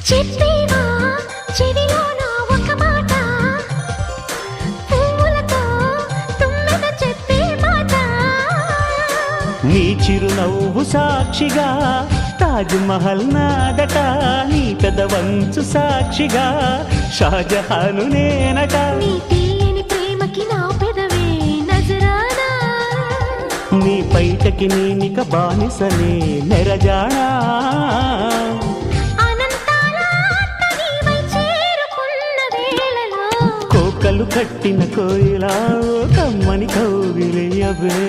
చెప్పేవా చెవిలోన ఒక మాట, పువ్వులతో తుమ్మెద చెప్పే మాట. నీ చిరునవ్వు సాక్షిగా తాజ్ మహల్ నాదట, నీ పెదవంచు సాక్షిగా షాజహాను నేనట. నీ తీయని ప్రేమకి నా పెదవే నజరానా, నీ పైటకి నేనిక బానిసనే నెరజాడా. అనంతాల ఆత్మ నీవై చేరుకున్న వేళలో కోకలు కట్టిన కోయిలా కమ్మని కౌగిలియవే.